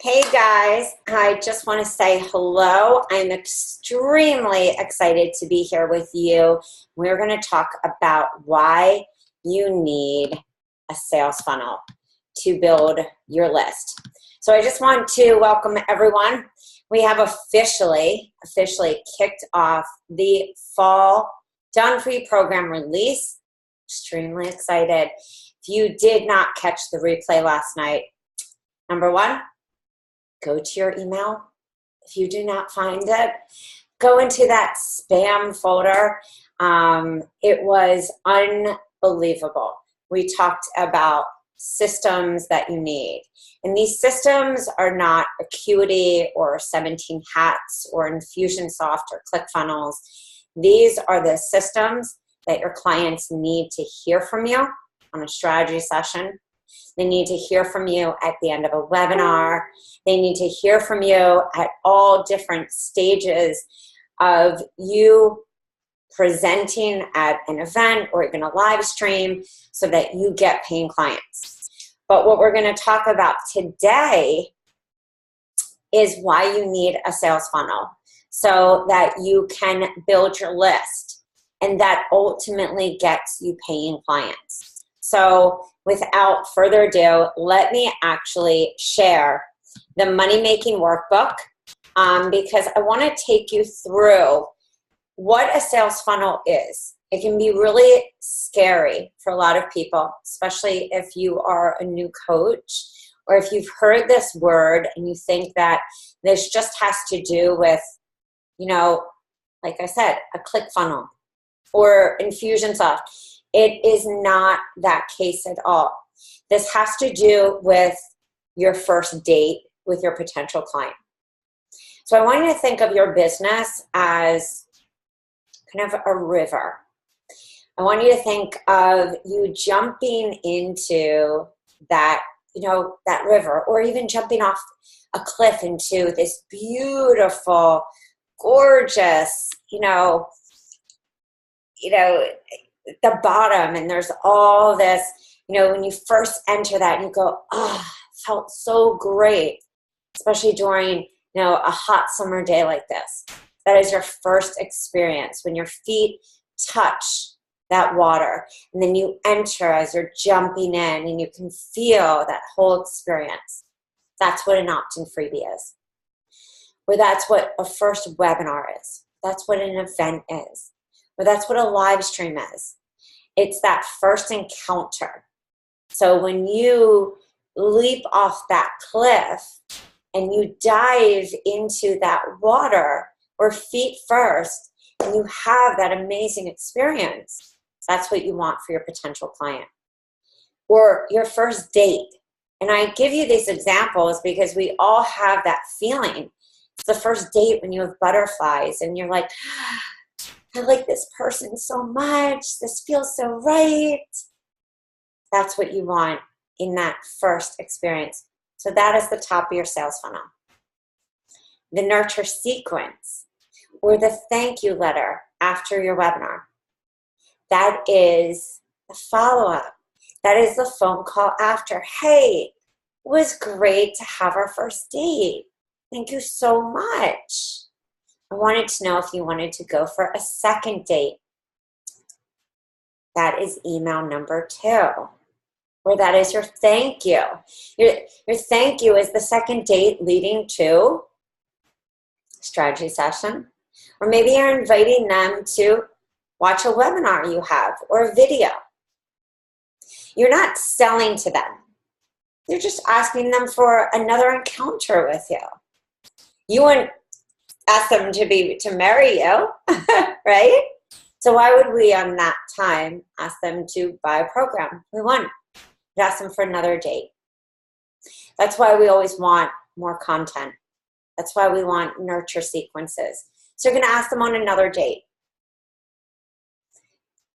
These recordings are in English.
Hey guys, I just want to say hello. I'm extremely excited to be here with you. We're going to talk about why you need a sales funnel to build your list. So I just want to welcome everyone. We have officially kicked off the fall Done For You program release. Extremely excited. If you did not catch the replay last night, number one, go to your email. If you do not find it, go into that spam folder. It was unbelievable. We talked about systems that you need. And these systems are not Acuity or 17 Hats or Infusionsoft or ClickFunnels. These are the systems that your clients need to hear from you on a strategy session. They need to hear from you at the end of a webinar. They need to hear from you at all different stages of you presenting at an event or even a live stream so that you get paying clients. But what we're going to talk about today is why you need a sales funnel so that you can build your list and that ultimately gets you paying clients. So without further ado, let me actually share the money-making workbook because I want to take you through what a sales funnel is. It can be really scary for a lot of people, especially if you are a new coach or if you've heard this word and you think that this just has to do with, like I said, a ClickFunnel or Infusionsoft. It is not that case at all. This has to do with your first date with your potential client. So I want you to think of your business as kind of a river. I want you to think of you jumping into that, that river, or even jumping off a cliff into this beautiful, gorgeous, the bottom, and there's all this, when you first enter that and you go, oh, it felt so great, especially during, a hot summer day like this. That is your first experience when your feet touch that water, and then you enter as you're jumping in and you can feel that whole experience. That's what an opt-in freebie is. Or that's what a first webinar is. That's what an event is. Or that's what a live stream is. It's that first encounter. So when you leap off that cliff and you dive into that water, or feet first, and you have that amazing experience, that's what you want for your potential client. Or your first date. And I give you these examples because we all have that feeling. It's the first date when you have butterflies and you're like, I like this person so much. This feels so right. That's what you want in that first experience. So that is the top of your sales funnel. The nurture sequence, or the thank you letter after your webinar. That is the follow-up. That is the phone call after. Hey, it was great to have our first date. Thank you so much. I wanted to know if you wanted to go for a second date. That is email number 2. Or that is your thank you. Your thank you is the second date leading to strategy session. Or maybe you're inviting them to watch a webinar you have or a video. You're not selling to them. You're just asking them for another encounter with you. You wouldn't ask them to marry you, right? So why would we on that time ask them to buy a program? We wouldn't. We'd ask them for another date. That's why we always want more content. That's why we want nurture sequences. So you're going to ask them on another date.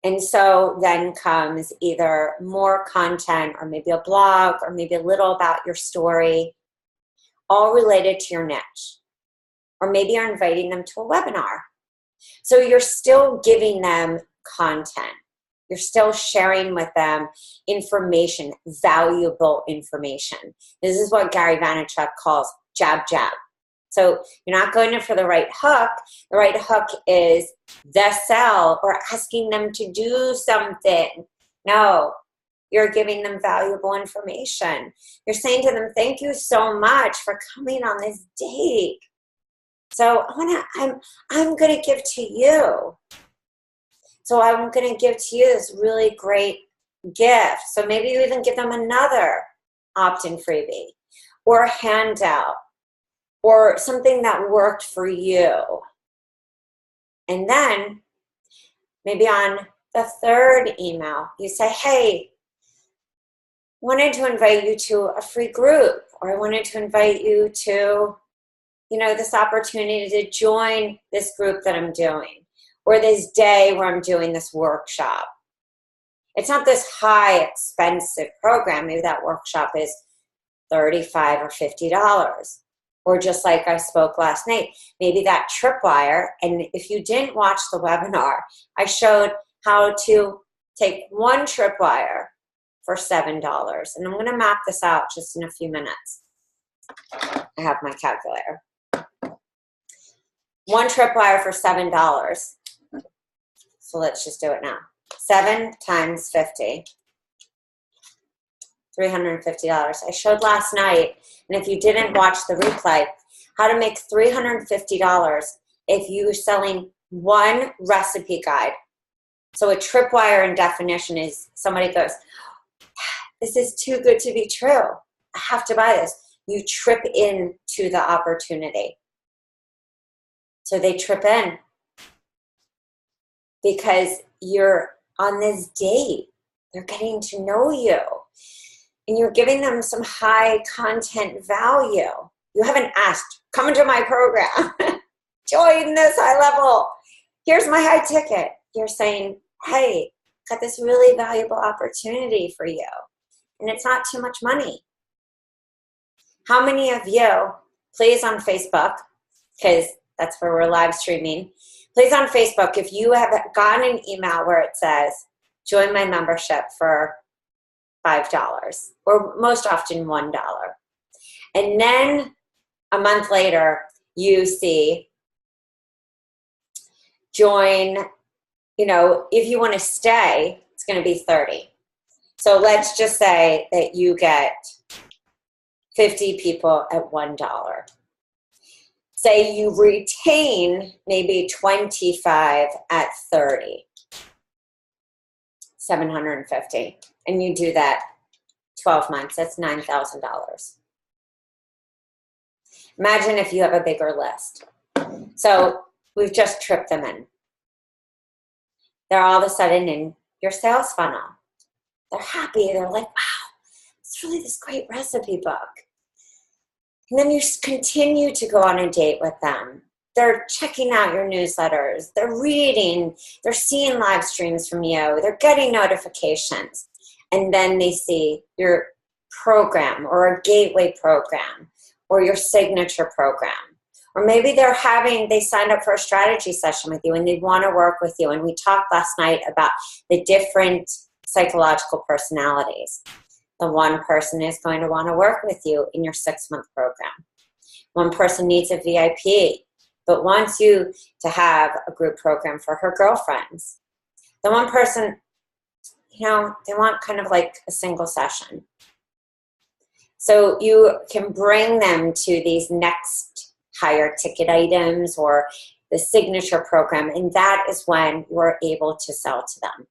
And so then comes either more content or maybe a blog or maybe a little about your story, all related to your niche. Or maybe you're inviting them to a webinar. So you're still giving them content. You're still sharing with them information, valuable information. This is what Gary Vaynerchuk calls jab, jab. So you're not going in for the right hook. The right hook is the sell or asking them to do something. No, you're giving them valuable information. You're saying to them, thank you so much for coming on this date. So I'm going to give to you. So I'm going to give to you this really great gift. So maybe you even give them another opt-in freebie or a handout or something that worked for you. And then maybe on the third email, you say, hey, wanted to invite you to a free group, or I wanted to invite you to, this opportunity to join this group that I'm doing, or this day where I'm doing this workshop. It's not this high expensive program. Maybe that workshop is $35 or $50. Or just like I spoke last night, maybe that Tripwire. And if you didn't watch the webinar, I showed how to take one Tripwire for $7. And I'm going to map this out just in a few minutes. I have my calculator. One Tripwire for $7. So let's just do it now. 7 times 50. $350. I showed last night, and if you didn't watch the replay, how to make $350 if you're selling one recipe guide. So a Tripwire in definition is somebody goes, this is too good to be true. I have to buy this. You trip into the opportunity. So they trip in because you're on this date. They're getting to know you. And you're giving them some high content value. You haven't asked, come into my program. Join this high level. Here's my high ticket. You're saying, hey, got this really valuable opportunity for you. And it's not too much money. How many of you, please on Facebook, because that's where we're live streaming, please on Facebook, if you have gotten an email where it says, join my membership for $5, or most often $1. And then a month later, you see join, if you want to stay, it's going to be $30. So let's just say that you get 50 people at $1. Say you retain maybe 25 at 30. 750. And you do that 12 months, that's $9,000. Imagine if you have a bigger list. So we've just tripped them in. They're all of a sudden in your sales funnel. They're happy. They're like, wow, it's really this great recipe book. And then you continue to go on a date with them. They're checking out your newsletters. They're reading. They're seeing live streams from you. They're getting notifications. And then they see your program or a gateway program or your signature program. Or maybe they signed up for a strategy session with you and they want to work with you. And we talked last night about the different psychological personalities. The one person is going to want to work with you in your 6-month program. One person needs a VIP, but wants you to have a group program for her girlfriends. The one person, they want kind of like a single session. So you can bring them to these next higher ticket items or the signature program, and that is when you're able to sell to them.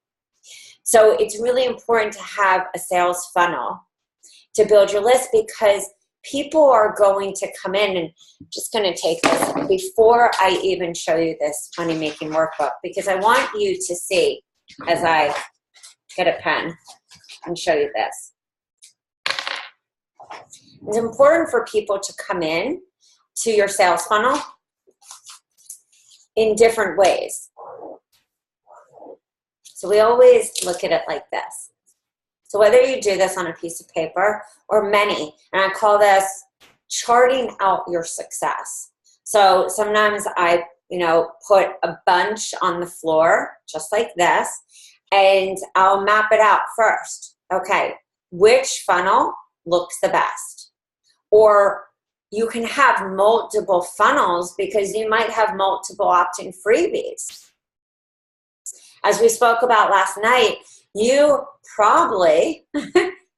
So it's really important to have a sales funnel to build your list, because people are going to come in, and I'm just going to take this before I even show you this money-making workbook, because I want you to see as I get a pen and show you this. It's important for people to come in to your sales funnel in different ways. So we always look at it like this. So whether you do this on a piece of paper or many, and I call this charting out your success. So sometimes I, put a bunch on the floor just like this, and I'll map it out first. Okay, which funnel looks the best? Or you can have multiple funnels because you might have multiple opt-in freebies. As we spoke about last night, you probably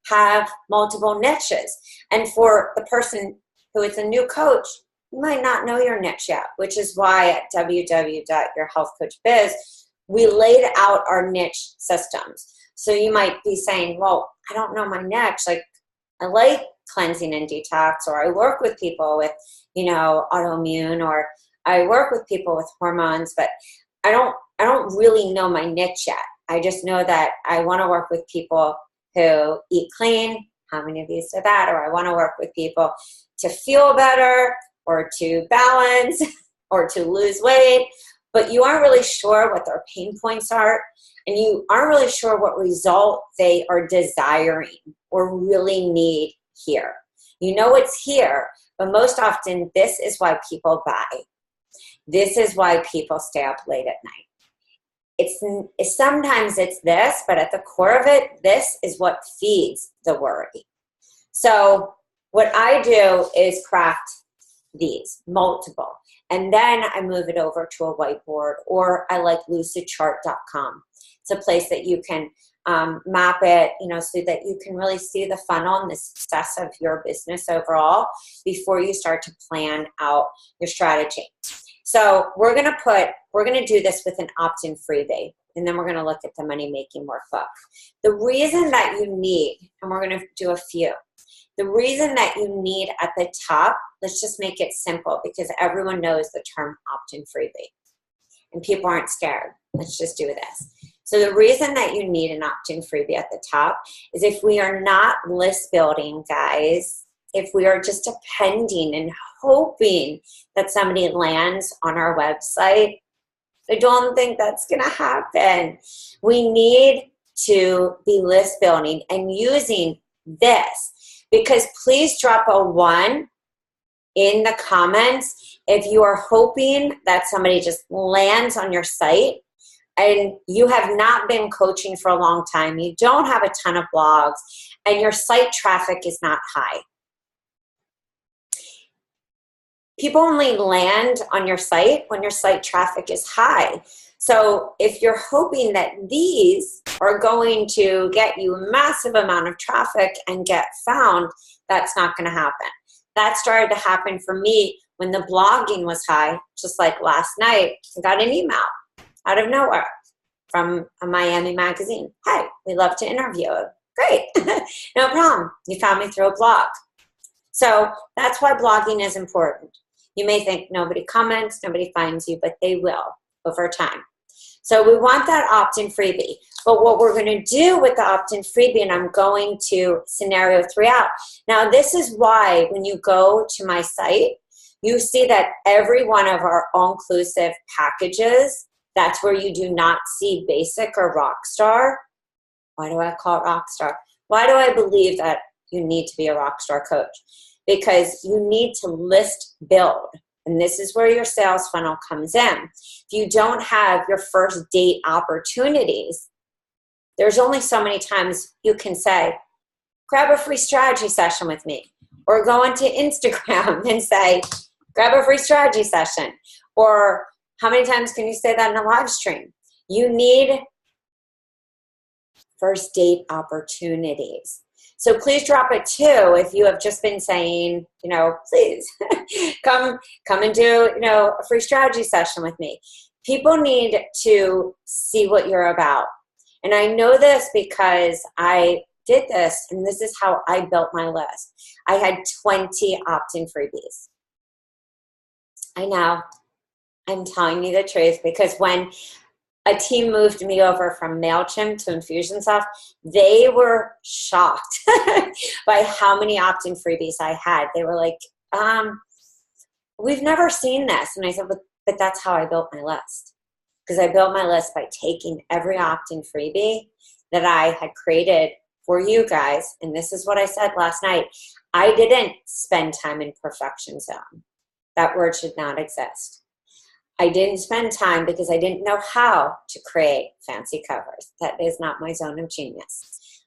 have multiple niches. And for the person who is a new coach, you might not know your niche yet, which is why at www.yourhealthcoachbiz, we laid out our niche systems. So you might be saying, well, I don't know my niche. Like, I like cleansing and detox, or I work with people with, autoimmune, or I work with people with hormones, but I don't really know my niche yet. I just know that I want to work with people who eat clean. How many of you said that? Or I want to work with people to feel better, or to balance, or to lose weight, but you aren't really sure what their pain points are, and you aren't really sure what result they are desiring or really need here. You know it's here, but most often this is why people buy. This is why people stay up late at night. Sometimes it's this, but at the core of it, this is what feeds the worry. So what I do is craft these, multiple, and then I move it over to a whiteboard, or I like lucidchart.com. It's a place that you can map it, so that you can really see the funnel and the success of your business overall before you start to plan out your strategy. So we're going to do this with an opt-in freebie, and then we're going to look at the money-making workbook. The reason that you need, and we're going to do a few, the reason that you need at the top, let's just make it simple because everyone knows the term opt-in freebie and people aren't scared. Let's just do this. So the reason that you need an opt-in freebie at the top is if we are not list building, guys, if we are just depending and hoping that somebody lands on our website, I don't think that's going to happen. We need to be list building and using this. Because please drop a 1 in the comments if you are hoping that somebody just lands on your site and you have not been coaching for a long time, you don't have a ton of blogs, and your site traffic is not high. People only land on your site when your site traffic is high. So if you're hoping that these are going to get you a massive amount of traffic and get found, that's not going to happen. That started to happen for me when the blogging was high, just like last night. I got an email out of nowhere from a Miami magazine. Hey, we'd love to interview you. Great, no problem. You found me through a blog. So that's why blogging is important. You may think nobody comments, nobody finds you, but they will over time. So we want that opt-in freebie. But what we're going to do with the opt-in freebie, and I'm going to scenario 3 out. Now, this is why when you go to my site, you see that every one of our all-inclusive packages, that's where you do not see basic or rockstar. Why do I call it rockstar? Why do I believe that you need to be a rockstar coach? Because you need to list build. And this is where your sales funnel comes in. If you don't have your first date opportunities, there's only so many times you can say, grab a free strategy session with me. Or go onto Instagram and say, grab a free strategy session. Or how many times can you say that in a live stream? You need first date opportunities. So please drop a 2 if you have just been saying, please come and do, a free strategy session with me. People need to see what you're about. And I know this because I did this, and this is how I built my list. I had 20 opt-in freebies. I know. I'm telling you the truth, because when a team moved me over from MailChimp to Infusionsoft, they were shocked by how many opt-in freebies I had. They were like, we've never seen this. And I said, but that's how I built my list. Because I built my list by taking every opt-in freebie that I had created for you guys. And this is what I said last night. I didn't spend time in perfection zone. That word should not exist. I didn't spend time because I didn't know how to create fancy covers. That is not my zone of genius.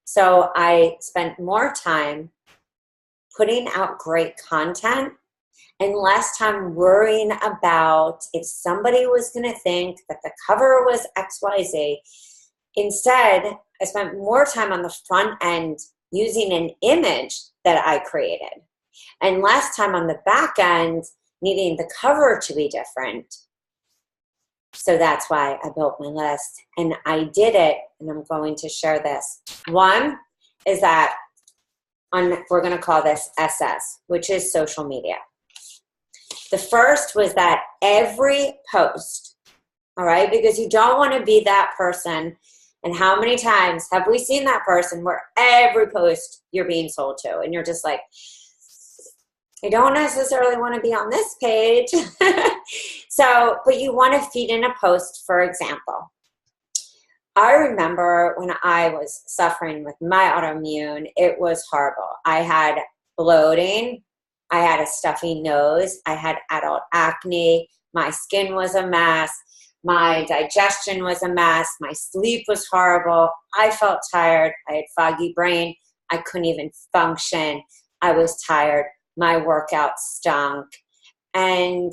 So I spent more time putting out great content and less time worrying about if somebody was going to think that the cover was XYZ. Instead, I spent more time on the front end using an image that I created and less time on the back end needing the cover to be different. So that's why I built my list, and I did it, and I'm going to share this. One is that we're going to call this SS, which is social media. The first was that every post, all right, because you don't want to be that person. And how many times have we seen that person where every post you're being sold to, and you're just like, I don't necessarily want to be on this page. So, but you want to feed in a post, for example. I remember when I was suffering with my autoimmune, it was horrible. I had bloating, I had a stuffy nose, I had adult acne, my skin was a mess, my digestion was a mess, my sleep was horrible, I felt tired, I had foggy brain, I couldn't even function, I was tired, my workout stunk, and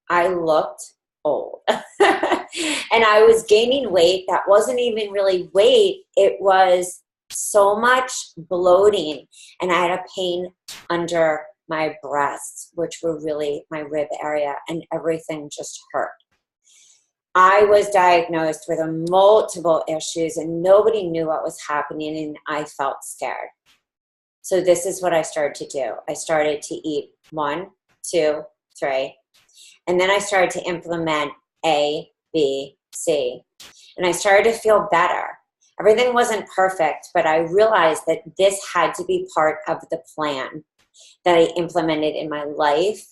I looked old. And I was gaining weight that wasn't even really weight, it was so much bloating, and I had a pain under my breasts, which were really my rib area, and everything just hurt. I was diagnosed with multiple issues, and nobody knew what was happening, and I felt scared. So this is what I started to do. I started to eat 1, 2, 3, and then I started to implement A, B, C, and I started to feel better. Everything wasn't perfect, but I realized that this had to be part of the plan that I implemented in my life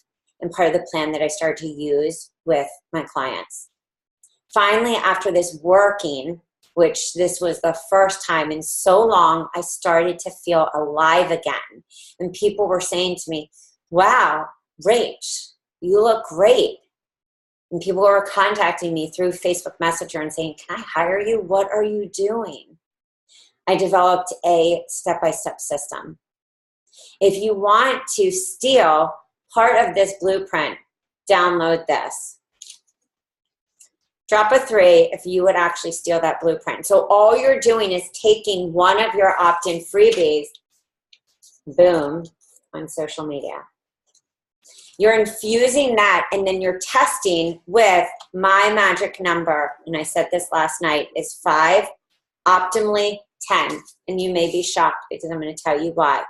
and part of the plan that I started to use with my clients. Finally, after this working, which this was the first time in so long, I started to feel alive again. And people were saying to me, wow, Rach, you look great. And people were contacting me through Facebook Messenger and saying, can I hire you? What are you doing? I developed a step-by-step system. If you want to steal part of this blueprint, download this. Drop a 3 if you would actually steal that blueprint. So all you're doing is taking one of your opt-in freebies, boom, on social media. You're infusing that, and then you're testing with my magic number, and I said this last night, is 5, optimally 10. And you may be shocked because I'm going to tell you why.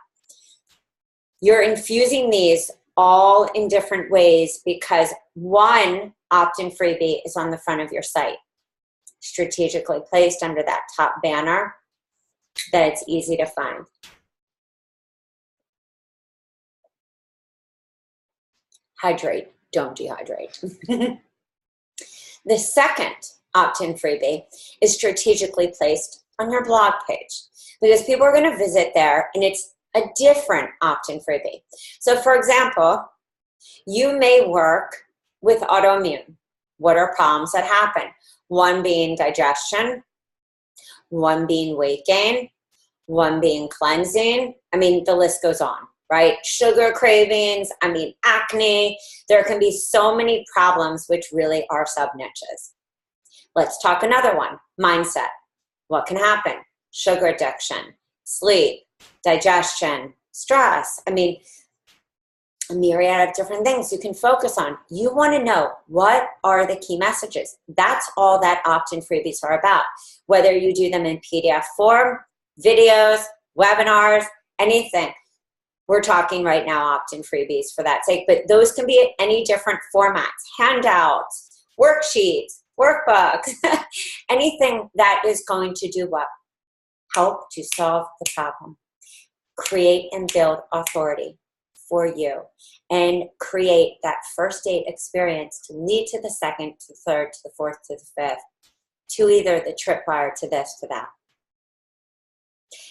You're infusing these all in different ways because one opt-in freebie is on the front of your site, strategically placed under that top banner that it's easy to find. Hydrate, don't dehydrate. The second opt-in freebie is strategically placed on your blog page because people are going to visit there, and it's a different opt-in freebie. So for example, you may work with autoimmune. What are problems that happen? One being digestion, one being weight gain, one being cleansing. I mean, the list goes on, right? Sugar cravings, I mean, acne. There can be so many problems which really are sub-niches. Let's talk another one, mindset. What can happen? Sugar addiction, sleep, digestion, stress. I mean, a myriad of different things you can focus on. You want to know what are the key messages. That's all that opt-in freebies are about. Whether you do them in PDF form, videos, webinars, anything. We're talking right now opt-in freebies for that sake, but those can be any different formats, handouts, worksheets, workbooks, anything that is going to do what? Help to solve the problem. Create and build authority for you and create that first date experience to lead to the second, to the third, to the fourth, to the fifth, to either the tripwire, to this, to that.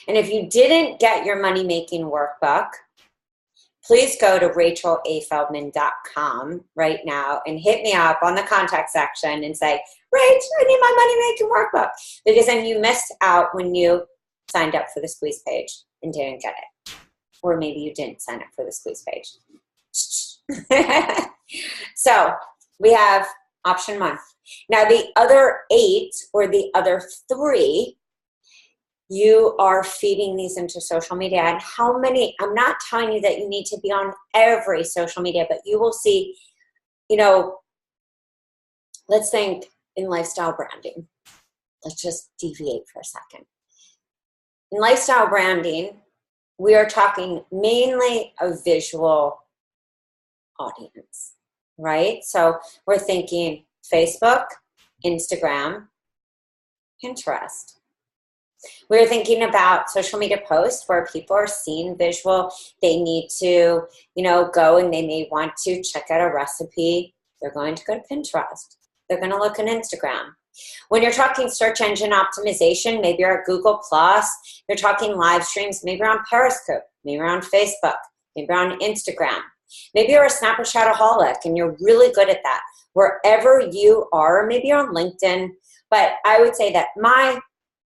And if you didn't get your money-making workbook, please go to rachelafeldman.com right now and hit me up on the contact section and say, Rach, I need my money making workbook. Because then you missed out when you signed up for the squeeze page and didn't get it. Or maybe you didn't sign up for the squeeze page. So we have option 1. Now the other 8 or the other 3, you are feeding these into social media. And how many, I'm not telling you that you need to be on every social media, but you will see, you know, let's think in lifestyle branding. Let's just deviate for a second. In lifestyle branding, we are talking mainly a visual audience, right? So we're thinking Facebook, Instagram, Pinterest. We're thinking about social media posts where people are seeing visual. They need to, you know, go and they may want to check out a recipe. They're going to go to Pinterest. They're going to look on Instagram. When you're talking search engine optimization, maybe you're at Google+. You're talking live streams, maybe you're on Periscope, maybe you're on Facebook, maybe you're on Instagram. Maybe you're a Snapchataholic and you're really good at that. Wherever you are, maybe you're on LinkedIn. But I would say that my,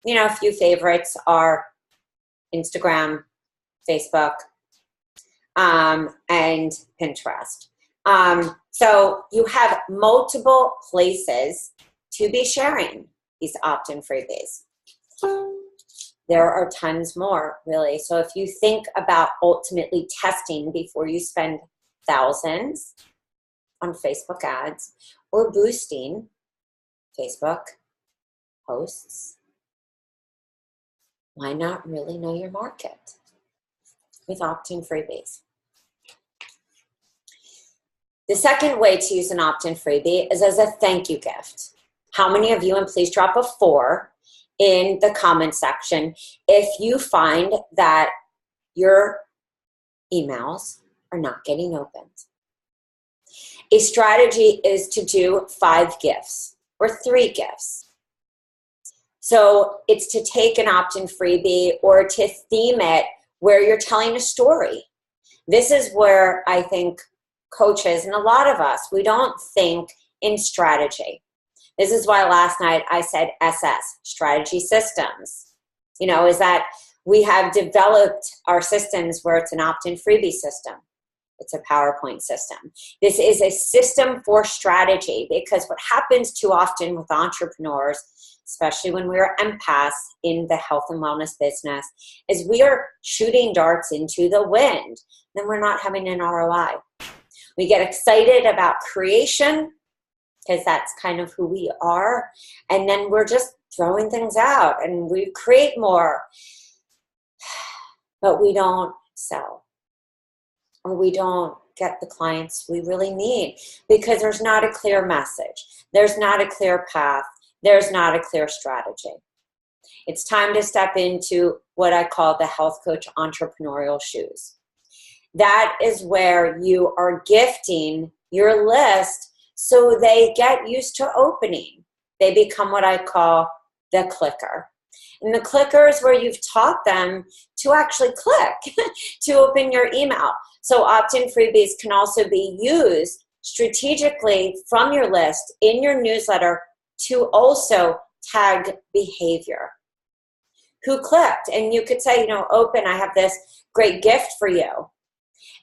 you know, a few favorites are Instagram, Facebook, and Pinterest. So you have multiple places to be sharing these opt-in freebies. There are tons more, really. So if you think about ultimately testing before you spend thousands on Facebook ads or boosting Facebook posts, why not really know your market with opt-in freebies? The second way to use an opt-in freebie is as a thank you gift. How many of you, and please drop a 4 in the comment section if you find that your emails are not getting opened. A strategy is to do 5 gifts or 3 gifts. So it's to take an opt-in freebie or to theme it where you're telling a story. This is where I think coaches and a lot of us, we don't think in strategy. This is why last night I said SS, strategy systems. You know, is that we have developed our systems where it's an opt-in freebie system. It's a PowerPoint system. This is a system for strategy, because what happens too often with entrepreneurs, especially when we're empaths in the health and wellness business, is we are shooting darts into the wind. Then we're not having an ROI. We get excited about creation because that's kind of who we are. And then we're just throwing things out and we create more, but we don't sell. Or we don't get the clients we really need because there's not a clear message. There's not a clear path. There's not a clear strategy. It's time to step into what I call the health coach entrepreneurial shoes. That is where you are gifting your list so they get used to opening. They become what I call the clicker. And the clicker is where you've taught them to actually click to open your email. So opt-in freebies can also be used strategically from your list in your newsletter to also tag behavior. Who clicked? And you could say, you know, open, I have this great gift for you.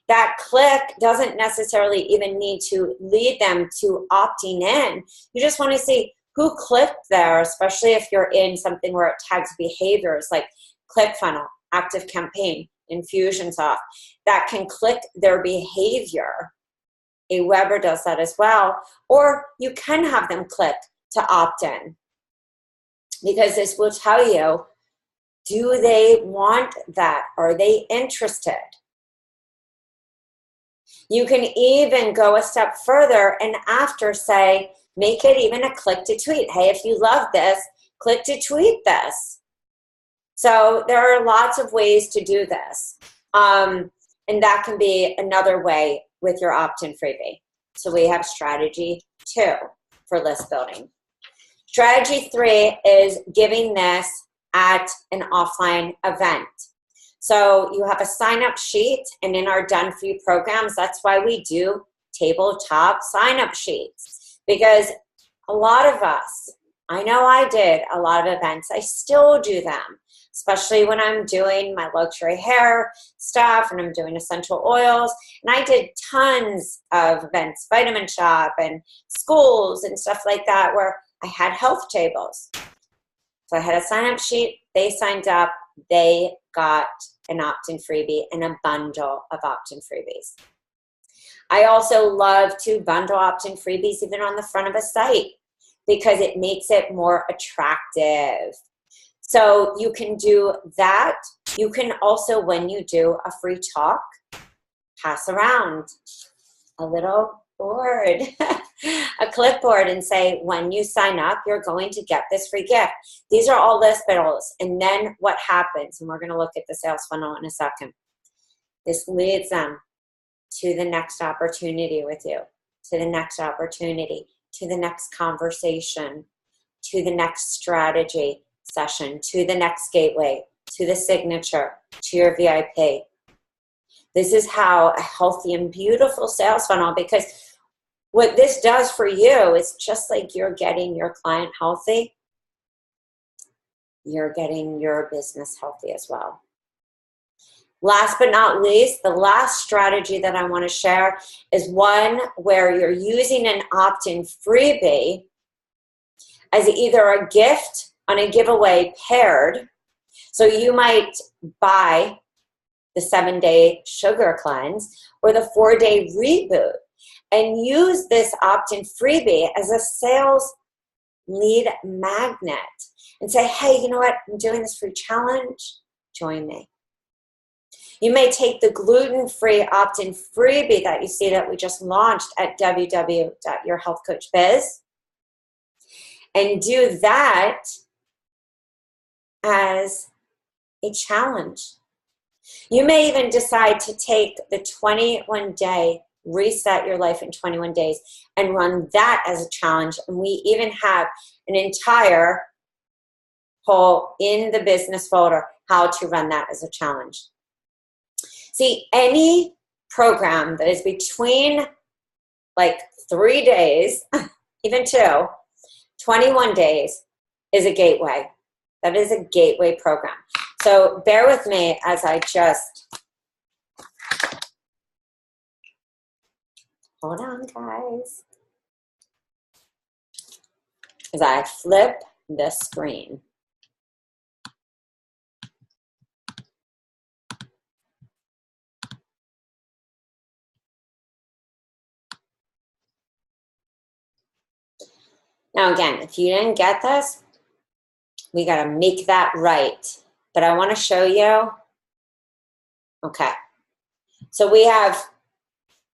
That click doesn't necessarily even need to lead them to opting in. You just want to see who clicked there, especially if you're in something where it tags behaviors like ClickFunnels, ActiveCampaign, Infusionsoft, that can click their behavior. Aweber does that as well. Or you can have them click to opt in, because this will tell you, do they want that? Are they interested? You can even go a step further and after say, make it even a click to tweet. Hey, if you love this, click to tweet this. So there are lots of ways to do this. And that can be another way with your opt-in freebie. So we have strategy 2 for list building. Strategy 3 is giving this at an offline event. So you have a sign-up sheet, and in our Done For You programs, that's why we do tabletop sign-up sheets, because a lot of us, I know I did a lot of events, I still do them, especially when I'm doing my luxury hair stuff and I'm doing essential oils. And I did tons of events, Vitamin Shop and schools and stuff like that, where I had health tables. So I had a sign-up sheet, they signed up, they got an opt-in freebie and a bundle of opt-in freebies. I also love to bundle opt-in freebies even on the front of a site, because it makes it more attractive. So you can do that. You can also, when you do a free talk, pass around a little board, a clipboard, and say, when you sign up, you're going to get this free gift. These are all list builders. And then what happens, and we're going to look at the sales funnel in a second, this leads them to the next opportunity with you, to the next opportunity, to the next conversation, to the next strategy session, to the next gateway, to the signature, to your VIP. This is how a healthy and beautiful sales funnel, because what this does for you is just like you're getting your client healthy, you're getting your business healthy as well. Last but not least, the last strategy that I want to share is one where you're using an opt-in freebie as either a gift on a giveaway paired. So you might buy the 7-day sugar cleanse or the 4-day reboot and use this opt-in freebie as a sales lead magnet and say, hey, you know what? I'm doing this free challenge. Join me. You may take the gluten-free opt-in freebie that you see that we just launched at www.yourhealthcoachbiz and do that as a challenge. You may even decide to take the 21-day reset your life in 21 days and run that as a challenge. And we even have an entire whole in the business folder how to run that as a challenge. See, any program that is between like 3 days, even 21 days is a gateway. That is a gateway program. So bear with me as I just, hold on guys, as I flip the screen. Now again, if you didn't get this, we got to make that right. But I want to show you. Okay. So we have,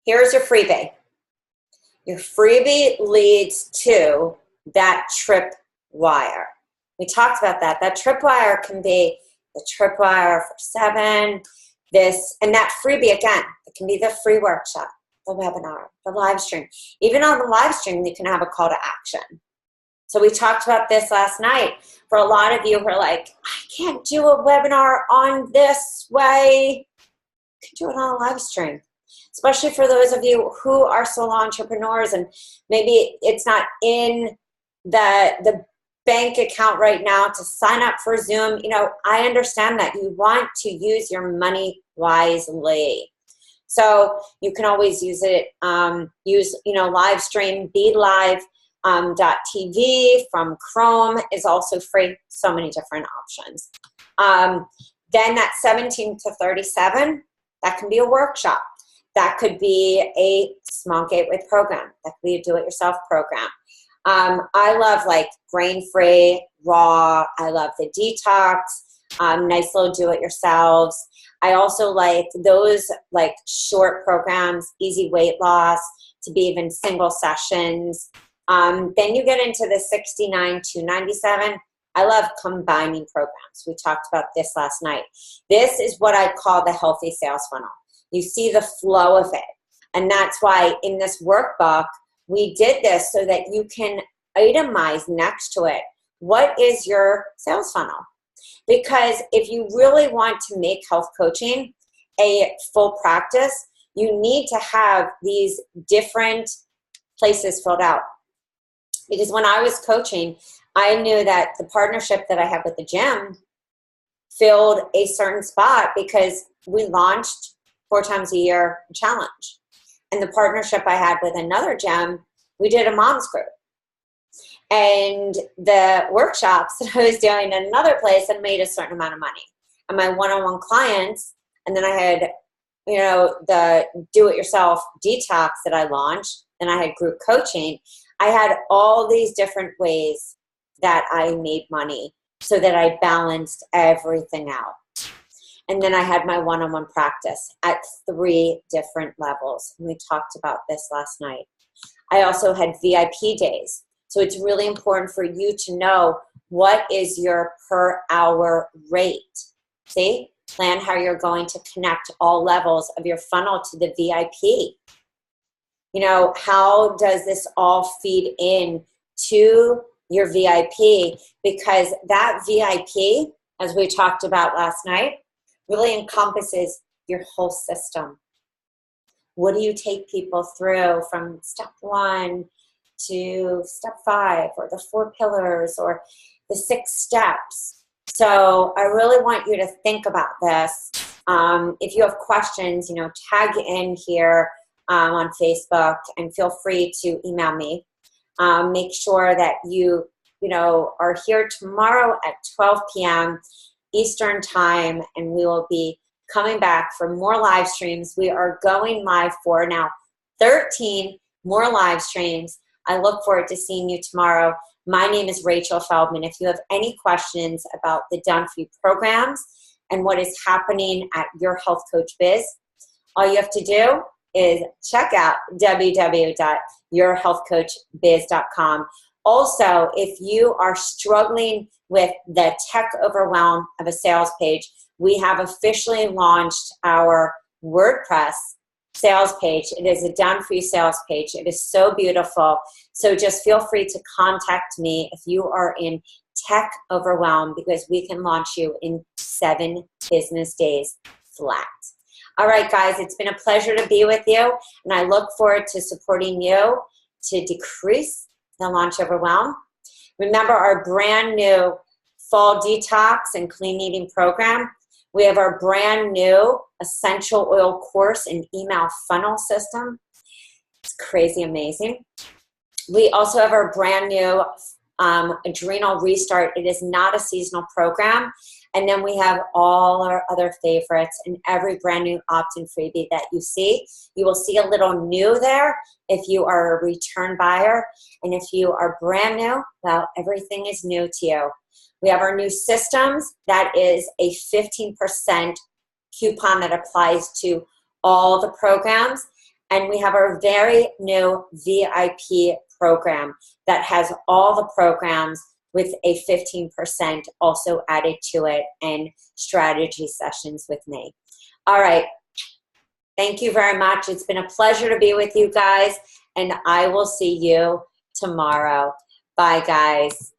here's your freebie. Your freebie leads to that Tripwire. We talked about that. That Tripwire can be the Tripwire for 7, this, and that freebie again, it can be the free workshop, the webinar, the live stream. Even on the live stream, you can have a call to action. So we talked about this last night. For a lot of you who are like, I can't do a webinar on this way. You can do it on a live stream. Especially for those of you who are solo entrepreneurs and maybe it's not in the bank account right now to sign up for Zoom. You know, I understand that you want to use your money wisely. So you can always use it, live stream, BeLive.tv from Chrome is also free. So many different options. Then that 17 to 37, that can be a workshop. That could be a small gateway program. That could be a do-it-yourself program. I love like grain-free, raw. I love the detox, nice little do-it-yourselves. I also like those like short programs, easy weight loss, to be even single sessions. Then you get into the 69 to 97. I love combining programs. We talked about this last night. This is what I call the healthy sales funnel. You see the flow of it. And that's why in this workbook, we did this so that you can itemize next to it. What is your sales funnel? Because if you really want to make health coaching a full practice, you need to have these different places filled out. Because when I was coaching, I knew that the partnership that I had with the gym filled a certain spot because we launched 4 times a year challenge. And the partnership I had with another gym, we did a mom's group. And the workshops that I was doing in another place had made a certain amount of money. And my one-on-one clients, and then I had, you know, the do-it-yourself detox that I launched, and I had group coaching. I had all these different ways that I made money so that I balanced everything out. And then I had my one-on-one practice at 3 different levels. And we talked about this last night. I also had VIP days. So it's really important for you to know what is your per hour rate. See? Plan how you're going to connect all levels of your funnel to the VIP. You know, how does this all feed in to your VIP? Because that VIP, as we talked about last night, really encompasses your whole system. What do you take people through from step 1 to step 5, or the 4 pillars, or the 6 steps? So I really want you to think about this. If you have questions, you know, tag in here on Facebook, and feel free to email me. Make sure that you know, are here tomorrow at 12 p.m. Eastern time, and we will be coming back for more live streams. We are going live for now 13 more live streams. I look forward to seeing you tomorrow. My name is Rachel Feldman. If you have any questions about the Done For You programs and what is happening at Your Health Coach Biz, all you have to do is check out www.yourhealthcoachbiz.com. Also, if you are struggling with the tech overwhelm of a sales page, we have officially launched our WordPress sales page. It is a Done For You sales page. It is so beautiful. So just feel free to contact me if you are in tech overwhelm, because we can launch you in 7 business days flat. All right, guys, it's been a pleasure to be with you, and I look forward to supporting you to decrease the launch overwhelm. Remember our brand new fall detox and clean eating program. We have our brand new essential oil course and email funnel system. It's crazy amazing. We also have our brand new adrenal restart. It is not a seasonal program. And then we have all our other favorites and every brand new opt-in freebie that you see. You will see a little new there if you are a return buyer. And if you are brand new, well, everything is new to you. We have our new systems. That is a 15% coupon that applies to all the programs. And we have our very new VIP program that has all the programs with a 15% also added to it, and strategy sessions with me. All right. Thank you very much. It's been a pleasure to be with you guys, and I will see you tomorrow. Bye, guys.